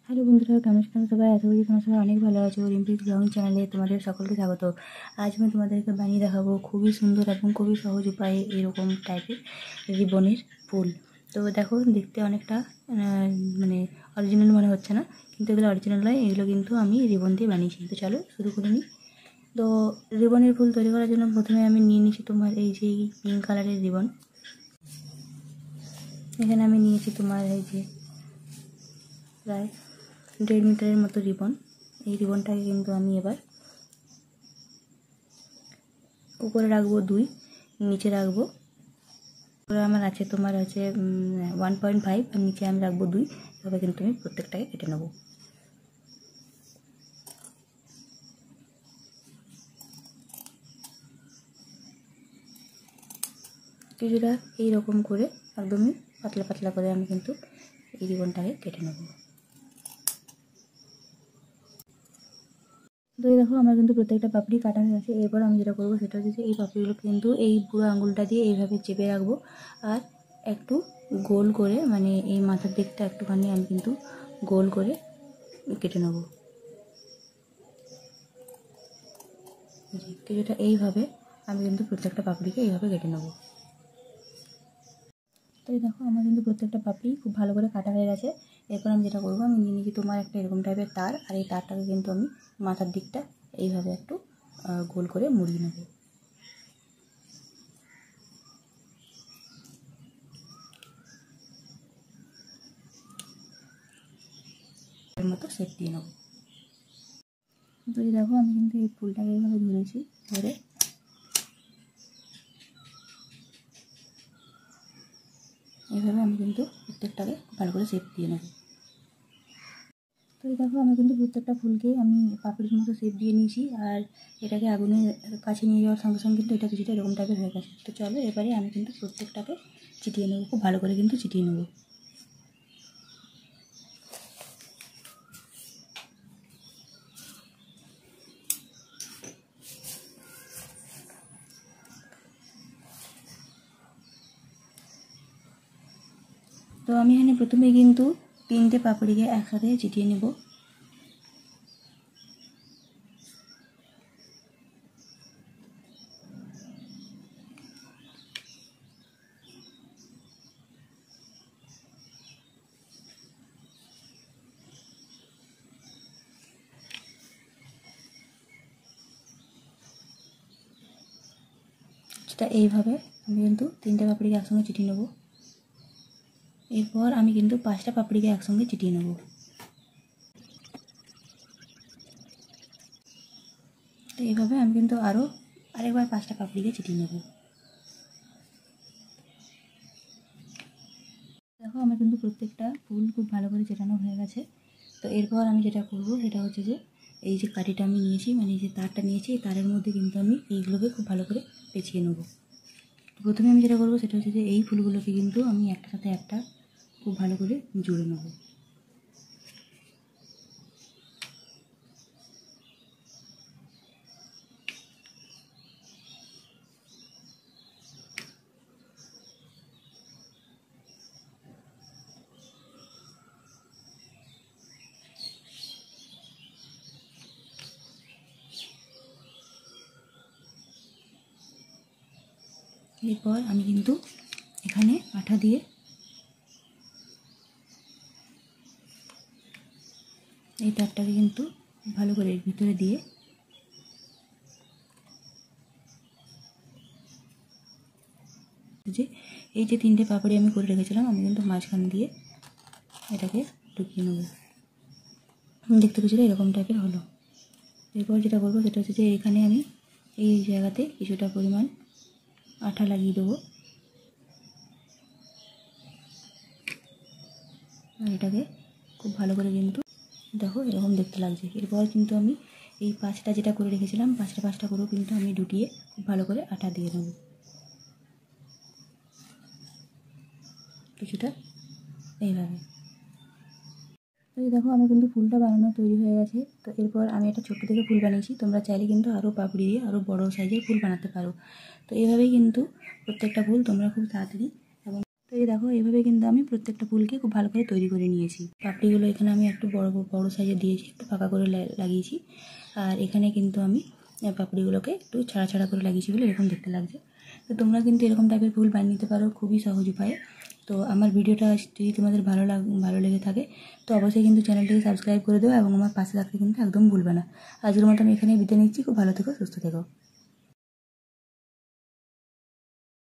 Hello বন্ধুরা, কেমন আছেন সবাই? আশা করি তোমরা সবাই অনেক ভালো আছো। রিম্পিক্স ব্লগ চ্যানেলে তোমাদের সকলকে স্বাগত। আজ আমি তোমাদেরকে বানিয়ে দেখাবো খুবই সুন্দর এবং খুবই সহজ উপায়ে এরকম টাইপের রিবনের ফুল। তো দেখো, দেখতে অনেকটা মানে অরিজিনাল মনে হচ্ছে না, কিন্তু এগুলো অরিজিনাল নয়, এগুলো কিন্তু আমি রিবন দিয়ে বানিয়েছি। তো চলো শুরু করে নিই। তো রিবনের ফুল তৈরি করার জন্য প্রথমে আমি নিয়ে নিচ্ছি তোমার এই যে পিঙ্ক কালারের রিবন। এখানে আমি নিয়েছি তোমার এই যে প্রায় 1.5 মিটারের মতো রিবন। এই রিবনটাকে কিন্তু আমি এবার উপরে রাখবো 2, নিচে রাখবো, উপরে আমার আছে তোমার হচ্ছে 1.5 আর নিচে আমি রাখবো 2। এভাবে কিন্তু আমি প্রত্যেকটাকে কেটে নেবো। কিছুটা এইরকম করে একদমই পাতলা পাতলা করে আমি কিন্তু এই রিবনটাকে কেটে নেবো। তো এই দেখো, আমার কিন্তু প্রত্যেকটা পাপড়ি কাটা হয়ে গেছে। এরপর আমি যেটা করবো সেটা হচ্ছে এই পাপড়িগুলো কিন্তু এই বুড়ো আঙুলটা দিয়ে এইভাবে চেপে রাখবো আর একটু গোল করে, মানে এই মাথার দিকটা একটুখানি আমি কিন্তু গোল করে কেটে নেবো। কিছুটা এইভাবে আমি কিন্তু প্রত্যেকটা পাপড়িকে এইভাবে কেটে নেবো। তো এই দেখো, আমার কিন্তু প্রত্যেকটা পাপড়ি খুব ভালো করে কাটা হয়ে গেছে। এরপর আমি যেটা করবো, আমি নিয়ে নিয়েছি তোমার একটা এরকম টাইপের তার, আর এই তারটাকে কিন্তু আমি মাথার দিকটা এইভাবে একটু গোল করে মুড়িয়ে নেবো। এর মতো শেপ দিয়ে নেবো। তো এই দেখো, আমি কিন্তু এই ফুলটাকে এইভাবে ধরেছি, ধরে এইভাবে আমি কিন্তু প্রত্যেকটাকে ভালো করে শেপ দিয়ে নেব। তো এই দেখো, আমি কিন্তু প্রত্যেকটা ফুলকে আমি পাপড়ির মতো শেপ দিয়ে নিয়েছি, আর এটাকে আগুনের কাছে নিয়ে যাওয়ার সঙ্গে সঙ্গে কিন্তু এটা কিছুটা এরকম টাইপের হয়ে গেছে। তো চলো এবারে আমি কিন্তু প্রত্যেকটাকে চিটিয়ে নেবো, খুব ভালো করে কিন্তু চিটিয়ে নেবো। তো আমি এখানে প্রথমে কিন্তু 3টে পাপড়িকে একসাথে চিটিয়ে নেব। সেটা এইভাবে আমি কিন্তু 3টে পাপড়িকে একসঙ্গে চিটিয়ে নেব। এরপর আমি কিন্তু 5টা পাপড়িকে একসঙ্গে চিটিয়ে নেব। তো এইভাবে আমি কিন্তু আরেকবার 5টা পাপড়িকে চিটিয়ে নেব। দেখো, আমার কিন্তু প্রত্যেকটা ফুল খুব ভালো করে চেটানো হয়ে গেছে। তো এরপর আমি যেটা করব সেটা হচ্ছে যে এই যে কাঠিটা আমি নিয়েছি, মানে এই যে তারটা নিয়েছি, এই তারের মধ্যে কিন্তু আমি এইগুলোকে খুব ভালো করে পেঁচিয়ে নেব। প্রথমে আমি যেটা করবো সেটা হচ্ছে যে এই ফুলগুলোকে কিন্তু আমি একটার সাথে একটা খুব ভালো করে জুড়ে নেব। এরপর আমি কিন্তু এখানে আঠা দিয়ে এই তারটাকে কিন্তু ভালো করে এর ভিতরে দিয়ে যে এই যে 3টে পাপড়ি আমি করে রেখেছিলাম, আমি কিন্তু মাঝখান দিয়ে এটাকে ঢুকিয়ে নেব। দেখতে কিছুটা এরকম টাইপের হলো। এরপর যেটা করবো সেটা হচ্ছে যে এখানে আমি এই জায়গাতে কিছুটা পরিমাণ আঠা লাগিয়ে দেবো, আর এটাকে খুব ভালো করে কিন্তু দেখো এরকম দেখতে লাগছে। এরপর কিন্তু আমি এই 5টা যেটা করে রেখেছিলাম, 5টা করেও কিন্তু আমি ঢুকিয়ে খুব ভালো করে আঠা দিয়ে দেবো কিছুটা এইভাবে। তো এই দেখো, আমার কিন্তু ফুলটা বানানো তৈরি হয়ে গেছে। তো এরপর আমি একটা ছোট্ট থেকে ফুল বানিয়েছি, তোমরা চাইলে কিন্তু আরও পাপড়ি দিয়ে আরও বড় সাইজের ফুল বানাতে পারো। তো এইভাবেই কিন্তু প্রত্যেকটা ফুল তোমরা খুব তাড়াতাড়ি এবং তো এই দেখো এইভাবে কিন্তু আমি প্রত্যেকটা ফুলকে খুব ভালো করে তৈরি করে নিয়েছি। পাপড়িগুলো এখানে আমি একটু বড় বড় সাইজে দিয়েছি, একটু ফাঁকা করে লাগিয়েছি। আর এখানে কিন্তু আমি পাপড়িগুলোকে একটু ছাড়া ছাড়া করে লাগিয়েছি বলে এরকম দেখতে লাগছে। তো তোমরা কিন্তু এরকম টাইপের ফুল বানিয়ে নিতে পারো খুবই সহজ উপায়ে। তো আমার ভিডিওটা যদি তোমাদের ভালো লেগে থাকে তো অবশ্যই কিন্তু চ্যানেলটিকে সাবস্ক্রাইব করে দেবো এবং আমার পাশে থাকতে কিন্তু একদম ভুলবে না। আজকের মতো আমি এখানে বিদায় নিচ্ছি। খুব ভালো থেকো, সুস্থ থেকো।